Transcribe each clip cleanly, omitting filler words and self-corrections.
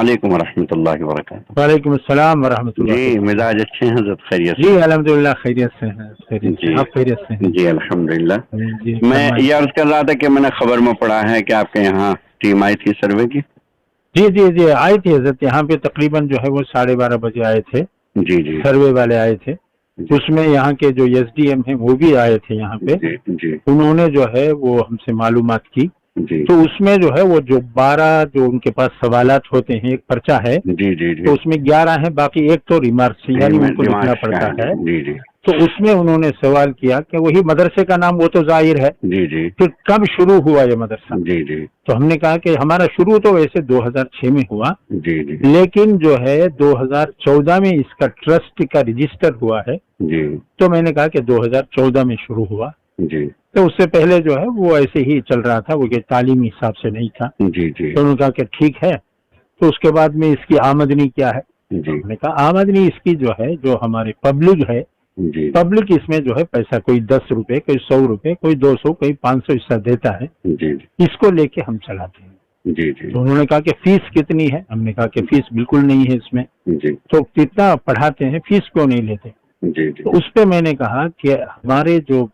वालेकुम रहमतुल्लाहि व बरकातुहू। वालेकुम अस्सलाम व रहमतुल्लाह। जी, मिजाज अच्छे हैं हज़रत, खैरियत जी अल्हम्दुलिल्लाह खैरियत से हैं, खैरियत से। जी आप खैरियत से हैं? जी अल्हम्दुलिल्लाह। जी मैं फरमाइए। ये अर्ज कर रहा था कि मैंने खबर में पढ़ा है कि आपके यहाँ टीम आई थी सर्वे की। जी जी जी आए थे हजरत, यहाँ पे तकरीबन जो है वो 12:30 बजे आए थे, जी जी सर्वे वाले आए थे। जी उसमें यहाँ के जो एसडीएम हैं वो भी आए थे यहाँ पे। जी जी उन्होंने जो है वो हमसे मालूमात की। जी तो उसमें जो है वो जो 12 जो उनके पास सवालात होते हैं, एक पर्चा है जी जी तो उसमें 11 है, बाकी एक तो रिमार्क्स यानी उनको लिखना पड़ता है। जी जी तो उसमें उन्होंने सवाल किया कि वही मदरसे का नाम वो तो जाहिर है, जी जी फिर कब शुरू हुआ ये मदरसा। जी जी तो हमने कहा कि हमारा शुरू तो वैसे 2006 में हुआ, जी जी लेकिन जो है 2014 में इसका ट्रस्ट का रजिस्टर हुआ है। जी तो मैंने कहा कि 2014 में शुरू हुआ, जी तो उससे पहले जो है वो ऐसे ही चल रहा था, वो कि तालीमी हिसाब से नहीं था। जी जी तो उन्होंने कहा कि ठीक है। तो उसके बाद में इसकी आमदनी क्या है। जी हमने कहा आमदनी इसकी जो है, जो हमारे पब्लिक है, जी पब्लिक इसमें जो है पैसा कोई 10 रुपए, कोई 100 रुपए, कोई 200, कोई 500 हिस्सा देता है, जी इसको लेके हम चलाते हैं। जी जी तो उन्होंने कहा कि फीस कितनी है। हमने कहा कि फीस बिल्कुल नहीं है इसमें, जी तो कितना पढ़ाते हैं, फीस क्यों नहीं लेते। जी जी तो उस पे मैंने कहा कि हमारे जो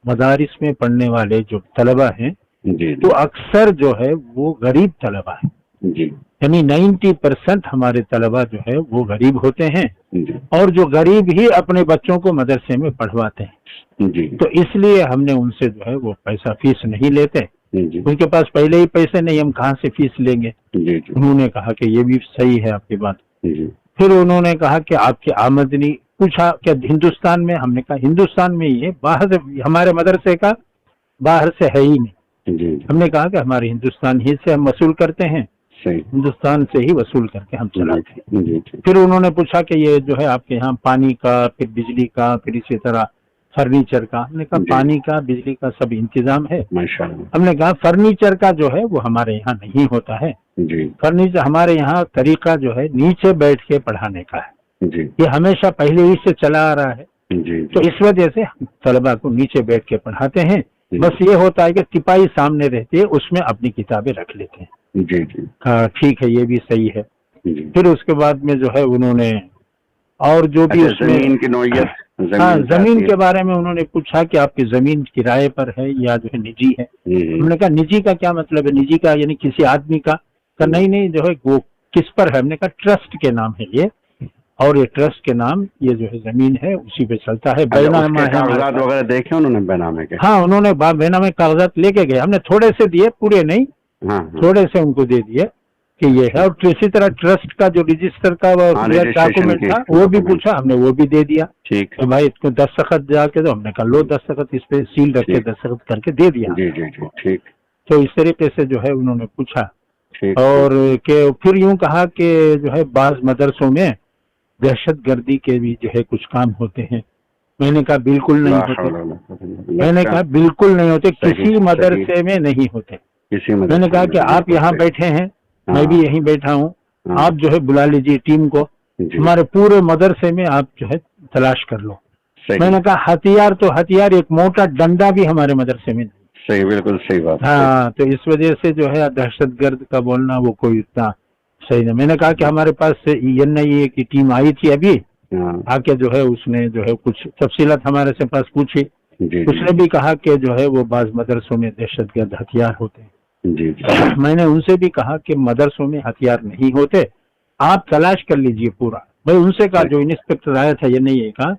मदारिस में पढ़ने वाले जो तलबा हैं जी तो अक्सर जो है वो गरीब तलबा है, जी यानी 90% हमारे तलबा जो है वो गरीब होते हैं, जी और जो गरीब ही अपने बच्चों को मदरसे में पढ़वाते हैं। जी तो इसलिए हमने उनसे जो है वो पैसा फीस नहीं लेते, जी उनके पास पहले ही पैसे नहीं, हम कहाँ से फीस लेंगे। जी उन्होंने कहा कि ये भी सही है आपकी बात। जी फिर उन्होंने कहा कि आपकी आमदनी, पूछा क्या हिंदुस्तान में। हमने कहा हिंदुस्तान में ही है, बाहर से हमारे मदरसे का बाहर से है ही नहीं। जी हमने कहा कि हमारे हिंदुस्तान ही से हम वसूल करते हैं, सही हिंदुस्तान से ही वसूल करके हम चलाते हैं। जी जी फिर उन्होंने पूछा कि ये जो है आपके यहाँ पानी का, फिर बिजली का, फिर इसी तरह फर्नीचर का। हमने कहा जी। पानी का, बिजली का सब इंतजाम है। माशाअल्लाह। हमने कहा फर्नीचर का जो है वो हमारे यहाँ नहीं होता है, जी फर्नीचर हमारे यहाँ तरीका जो है नीचे बैठ के पढ़ाने का है, जी ये हमेशा पहले ही से चला आ रहा है। जी तो इस वजह से हम तलबा को नीचे बैठ के पढ़ाते हैं। जी। बस ये होता है कि तिपाही सामने रहती है, उसमें अपनी किताबें रख लेते हैं। जी जी हाँ ठीक है, ये भी सही है। जी। फिर उसके बाद में जो है उन्होंने और जो भी अच्छा, उसमें जमीन की नौयत, हाँ जमीन आती के है। बारे में उन्होंने पूछा कि आपकी जमीन किराए पर है या जो है निजी है। हमने कहा निजी का क्या मतलब है, निजी का यानी किसी आदमी का। नहीं नहीं जो है वो किस पर है। हमने कहा ट्रस्ट के नाम है ये, और ये ट्रस्ट के नाम ये जो है जमीन है उसी पे चलता है। अच्छा, बैनामा उसके है कागजात वगैरह देखे उन्होंने बैनामे के? हाँ उन्होंने बैनामे कागजात लेके गए, हमने थोड़े से दिए, पूरे नहीं, हाँ हाँ थोड़े से उनको दे दिए कि ये है। और इसी तरह ट्रस्ट का जो रजिस्टर का डॉक्यूमेंट था वो भी पूछा, हमने वो भी दे दिया। ठीक तो भाई इसको दस्तखत जाके दो। हमने कहा लो दस्तखत, इस पे सील रख के ठीक। दस्तखत करके दे दिया। जी जी जी ठीक तो इस तरीके से जो है उन्होंने पूछा। ठीक और के फिर यूं कहा कि जो है बाज मदरसों में दहशतगर्दी के भी जो है कुछ काम होते हैं। मैंने कहा बिल्कुल नहीं होते। मैंने कहा बिल्कुल नहीं होते, किसी मदरसे में नहीं होते। किसी मैंने कहा कि आप यहाँ बैठे हैं, मैं भी यहीं बैठा हूँ, आप जो है बुला लीजिए टीम को, हमारे पूरे मदरसे में आप जो है तलाश कर लो। मैंने कहा हथियार तो हथियार, एक मोटा डंडा भी हमारे मदरसे में नहीं। सही, बिल्कुल सही बात। हाँ तो इस वजह से जो है दहशतगर्द का बोलना वो कोई इतना सही नहीं। मैंने कहा कि हमारे पास NIA की टीम आई थी अभी, आके जो है उसने जो है कुछ तफसीलात हमारे से पास पूछी। उसने भी कहा कि जो है वो बाज मदरसों में दहशतगर्द हथियार होते हैं। जी मैंने उनसे भी कहा कि मदरसों में हथियार नहीं होते, आप तलाश कर लीजिए पूरा। भाई उनसे कहा, जो इंस्पेक्टर आया था NIA का,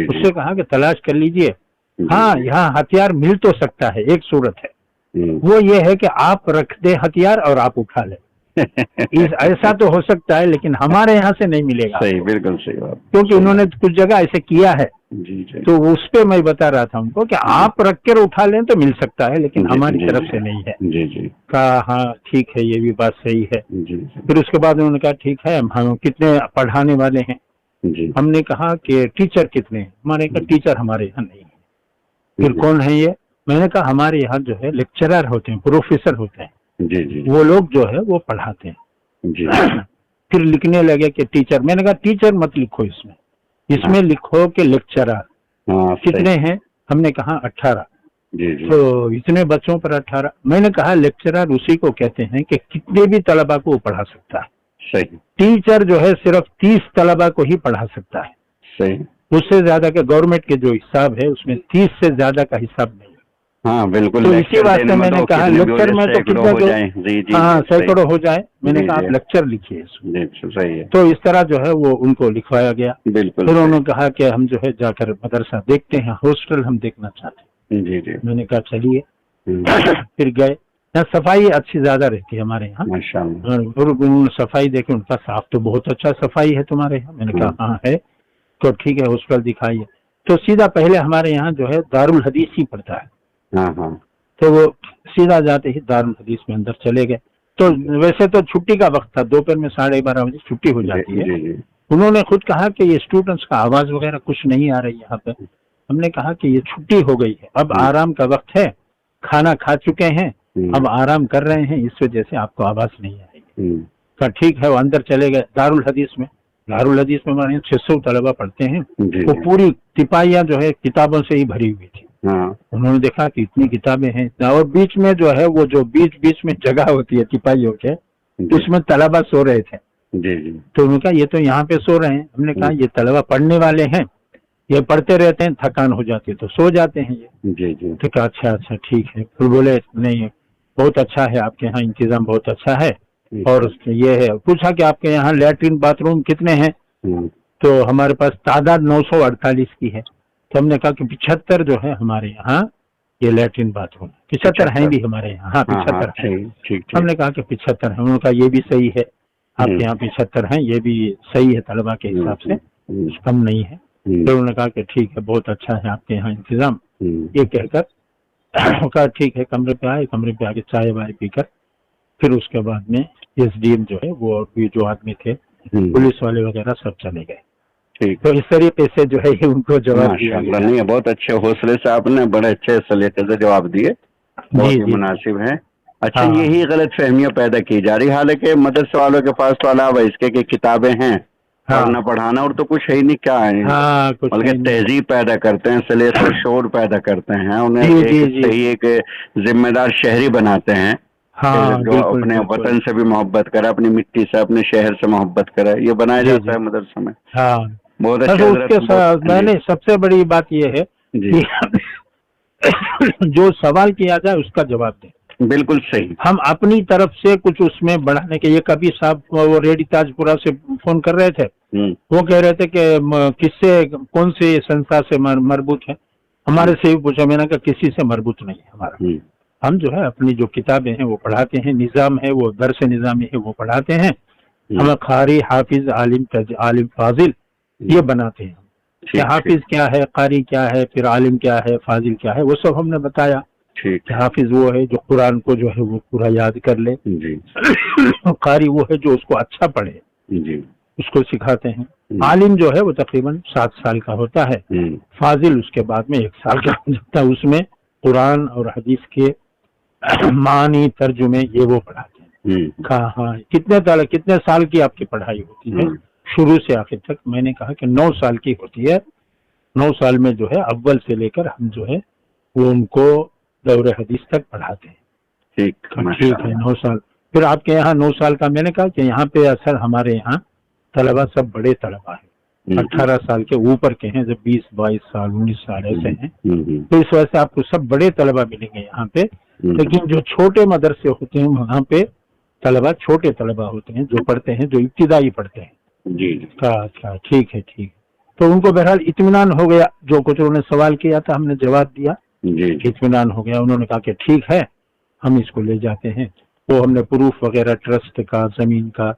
उससे कहा कि तलाश कर लीजिए। हाँ यहाँ हथियार मिल तो सकता है, एक सूरत है, वो ये है कि आप रख दे हथियार और आप उठा ले। ऐसा तो हो सकता है, लेकिन हमारे यहाँ से नहीं मिलेगा। सही, बिल्कुल सही बात। क्योंकि उन्होंने कुछ जगह ऐसे किया है। जी जी। तो उस पे मैं बता रहा था उनको कि आप रख कर उठा लें तो मिल सकता है, लेकिन हमारी तरफ से नहीं है। जी जी। कहा हाँ ठीक है, ये भी बात सही है। जी। फिर उसके बाद उन्होंने कहा ठीक है, हम कितने पढ़ाने वाले हैं। जी। हमने कहा कि टीचर कितने हैं। हमारे कहा टीचर हमारे यहाँ नहीं है। फिर कौन है ये। मैंने कहा हमारे यहाँ जो है लेक्चरर होते हैं, प्रोफेसर होते हैं, जी जी, वो लोग जो है वो पढ़ाते हैं। जी। फिर लिखने लगे कि टीचर। मैंने कहा टीचर मत लिखो इसमें लिखो कि लेक्चरर। कितने हैं। हमने कहा 18। जी जी। तो इतने बच्चों पर 18। मैंने कहा लेक्चरर उसी को कहते हैं कि कितने भी तलबा को पढ़ा सकता है। सही। टीचर जो है सिर्फ 30 तलबा को ही पढ़ा सकता है। सही। उससे ज्यादा के गवर्नमेंट के जो हिसाब है उसमें 30 से ज्यादा का हिसाब नहीं है। हाँ बिल्कुल। तो इसी वास्ते मैंने कहा लेक्चर में तो कितना जो हाँ सैकड़ों हो जाए, मैंने कहा आप लेक्चर लिखिए इसमें। सही है। तो इस तरह जो है वो उनको लिखवाया गया। बिल्कुल। फिर उन्होंने कहा कि हम जो है जाकर मदरसा देखते हैं, हॉस्टल हम देखना चाहते हैं। जी जी। मैंने कहा चलिए। फिर गए, यहाँ सफाई अच्छी ज्यादा रहती है हमारे यहाँ माशाअल्लाह। और उन्होंने सफाई देखी, उनका साफ तो बहुत अच्छा सफाई है तुम्हारे यहाँ। मैंने कहा हाँ है। तो ठीक है हॉस्टल दिखाइए। तो सीधा पहले हमारे यहाँ जो है दारुल हदीस ही पड़ता है। तो वो सीधा जाते ही दारुल हदीस में अंदर चले गए। तो वैसे तो छुट्टी का वक्त था, दोपहर में 12:30 बजे छुट्टी हो जाती है। उन्होंने खुद कहा कि ये स्टूडेंट्स का आवाज वगैरह कुछ नहीं आ रही यहाँ पे। हमने कहा कि ये छुट्टी हो गई है, अब आराम का वक्त है, खाना खा चुके हैं, अब आराम कर रहे हैं, इस वजह से आपको आवाज नहीं आएगी। कहा ठीक है। वो अंदर चले गए दारुल हदीस में। दारुल हदीस में हमारे 600 तलबा पढ़ते हैं। वो पूरी तिपाहियां जो है किताबों से ही भरी हुई थी। उन्होंने देखा कि इतनी किताबें हैं, और बीच में जो है वो जो बीच में जगह होती है तिपाहियों के, उसमें तलबा सो रहे थे। तो उन्होंने कहा ये तो यहाँ पे सो रहे हैं। हमने कहा ये तलबा पढ़ने वाले हैं, ये पढ़ते रहते हैं, थकान हो जाती है तो सो जाते हैं ये। तो कहा अच्छा ठीक है। फिर बोले नहीं बहुत अच्छा है, आपके यहाँ इंतजाम बहुत अच्छा है। और ये है, पूछा कि आपके यहाँ लैट्रिन बाथरूम कितने हैं? तो हमारे पास तादाद 948 की है। तो हमने कहा कि 75 जो है हमारे यहाँ ये लैट्रिन बाथरूम, 75 हैं भी हमारे यहाँ। हाँ 75 है। हमने कहा कि 75 है। उन्होंने कहा ये भी सही है, आपके यहाँ 75 हैं, ये भी सही है तलबा के हिसाब से, कम नहीं है। तो उन्होंने कहा कि ठीक है बहुत अच्छा है आपके यहाँ इंतजाम। ये कहकर कहा ठीक है। कमरे पे आए, कमरे पे आके चाय वाय पीकर फिर उसके बाद में SDM जो है वो और भी जो आदमी थे, पुलिस वाले वगैरह सब चले गए। ठीक। तो इस तरीके से जो है ये उनको जवाब दिया। नहीं बहुत अच्छे हौसले से आपने बड़े अच्छे सलीके से जवाब दिए, बहुत ही मुनासिब है। अच्छा यही गलत फहमियाँ पैदा की जा रही, हालांकि मदरसे वालों के पास तो अलावा इसके की किताबें हैं, पढ़ना पढ़ाना और तो कुछ है ही नहीं, क्या है बल्कि तहजीब पैदा करते हैं, सलीका शोर पैदा करते हैं, उन्हें सही एक जिम्मेदार शहरी बनाते हैं। जो अपने वतन से भी मोहब्बत करे, अपनी मिट्टी से, अपने शहर से मोहब्बत करे, ये बनाया जाता है मदरसे में। बहुत अच्छा। उसके साथ मैंने सबसे बड़ी बात ये है कि जो सवाल किया जाए उसका जवाब दें। बिल्कुल सही। हम अपनी तरफ से कुछ उसमें बढ़ाने के, ये कभी साहब वो रेडी ताजपुरा से फोन कर रहे थे, वो कह रहे थे कि किससे कौन सी संस्था से मरबूत है, हमारे से भी पूछा। मैंने कहा किसी से मरबूत नहीं है हमारा। हम जो है अपनी जो किताबें हैं वो पढ़ाते हैं, निज़ाम है वो दरस निज़ामी है वो पढ़ाते हैं। हम कारी हाफिज आलिम फाजिल ये बनाते हैं। हाफिज क्या है, कारी क्या है, फिर आलिम क्या है, फाजिल क्या है, वो सब हमने बताया। हाफिज वो है जो कुरान को जो है वो पूरा याद कर ले, कारी वो है जो उसको अच्छा पढ़े, उसको सिखाते हैं। आलिम जो है वो तकरीबन 7 साल का होता है, फाजिल उसके बाद में 1 साल का हो जाता है। उसमें कुरान और हदीस के मानी तर्जुमे ये वो पढ़ाते हैं। कहा कितने साल की आपकी पढ़ाई होती है? शुरू से आखिर तक मैंने कहा कि 9 साल की होती है। 9 साल में जो है अव्वल से लेकर हम जो है वो उनको दौरे हदीस तक पढ़ाते हैं। ठीक है 9 साल। फिर आपके यहाँ 9 साल का, मैंने कहा कि यहाँ पे असर हमारे यहाँ तलबा सब बड़े तलबा है, 18 साल के ऊपर के हैं, जब 20-22 साल 19 साल ऐसे हैं। तो इस वजह से आपको सब बड़े तलबा मिलेंगे यहाँ पे। लेकिन जो छोटे मदरसे होते हैं वहाँ पे तलबा छोटे तलबा होते हैं जो पढ़ते हैं, जो इब्तिदाई पढ़ते हैं। अच्छा ठीक है ठीक। तो उनको बहरहाल इत्मीनान हो गया, जो कुछ उन्होंने सवाल किया था हमने जवाब दिया, इत्मीनान हो गया। उन्होंने कहा कि ठीक है हम इसको ले जाते हैं। वो हमने प्रूफ वगैरह ट्रस्ट का, जमीन का,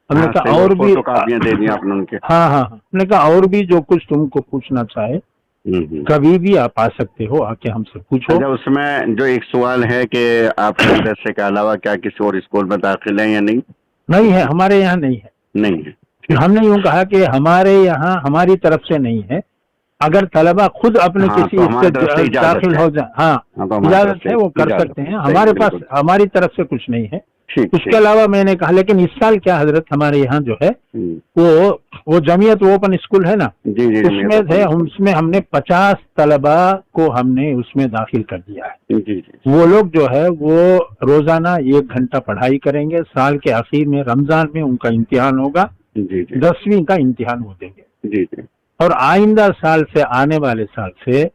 हमने कहा और भी दे दिया आपने उनके। हाँ हमने कहा और भी जो कुछ तुमको पूछना चाहे कभी भी आप आ सकते हो, आके हमसे पूछो। अच्छा उसमें जो एक सवाल है कि आपके मदरसे के अलावा क्या किसी और स्कूल में दाखिल है या नहीं? नहीं है, हमारे यहाँ नहीं है। नहीं है। हमने यूँ कहा कि हमारे यहाँ हमारी तरफ से नहीं है। अगर तलबा खुद अपने किसी से दाखिल हो जाए, हाँ इजाजत है वो कर सकते हैं। हमारे पास हमारी तरफ से कुछ नहीं है। ठीक। उसके अलावा मैंने कहा लेकिन इस साल क्या हजरत हमारे यहाँ जो है वो जमीयत ओपन स्कूल है ना, जी जी, उसमें थे, उसमें हमने 50 तलबा को हमने उसमें दाखिल कर दिया है। जी जी। वो लोग जो है वो रोजाना 1 घंटा पढ़ाई करेंगे। साल के आखिर में रमजान में उनका इम्तिहान होगा, जी जी, 10वीं का इम्तिहान वो देंगे। जी जी। और आइंदा साल से, आने वाले साल से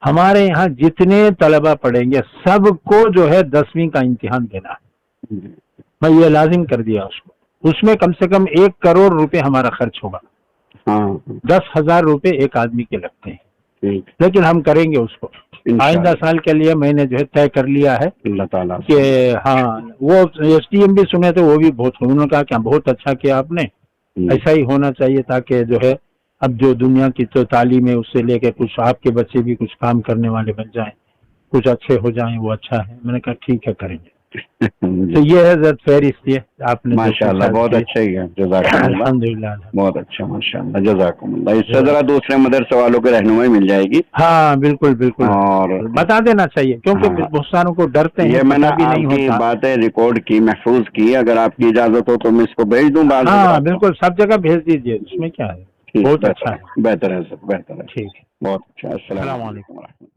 हमारे यहाँ जितने तलबा पढ़ेंगे सबको जो है 10वीं का इम्तिहान देना है। मैं ये लाजिम कर दिया उसको। उसमें कम से कम 1 करोड़ रुपए हमारा खर्च होगा। हाँ। 10,000 रुपए एक आदमी के लगते हैं, लेकिन हम करेंगे उसको। आइंदा साल के लिए मैंने जो है तय कर लिया है अल्लाह ताला कि हाँ, वो SDM भी सुने तो वो भी बहुत, उन्होंने कहा क्या बहुत अच्छा किया आपने, ऐसा ही होना चाहिए ताकि जो है अब जो दुनिया की तो तालीम है उससे लेके कुछ आपके बच्चे भी कुछ काम करने वाले बन जाएं, कुछ अच्छे हो जाएं, वो अच्छा है। मैंने कहा ठीक है करेंगे। तो ये है जरा फहरिस्त है आपने। माशाल्लाह बहुत अच्छा ही है, जज़ाकल्लाह, अल्हम्दुलिल्लाह बहुत अच्छा, माशाल्लाह, जज़ाकल्लाह। इससे जरा दूसरे मदरसे वालों को रहनुमाई मिल जाएगी। हाँ बिल्कुल बिल्कुल, और बता देना चाहिए क्योंकि हाँ, बहुत सारों को डरते हैं, ये मैंने आपकी बातें रिकॉर्ड की, महफूज की, अगर आपकी इजाजत हो तो मैं इसको भेज दूं बाद में। हाँ बिल्कुल, सब जगह भेज दीजिए, उसमें क्या है, बहुत अच्छा है। बेहतर है सर, बेहतर है, ठीक है, बहुत अच्छा। अस्सलाम अस्सलाम वालेकुम। वालेकुम।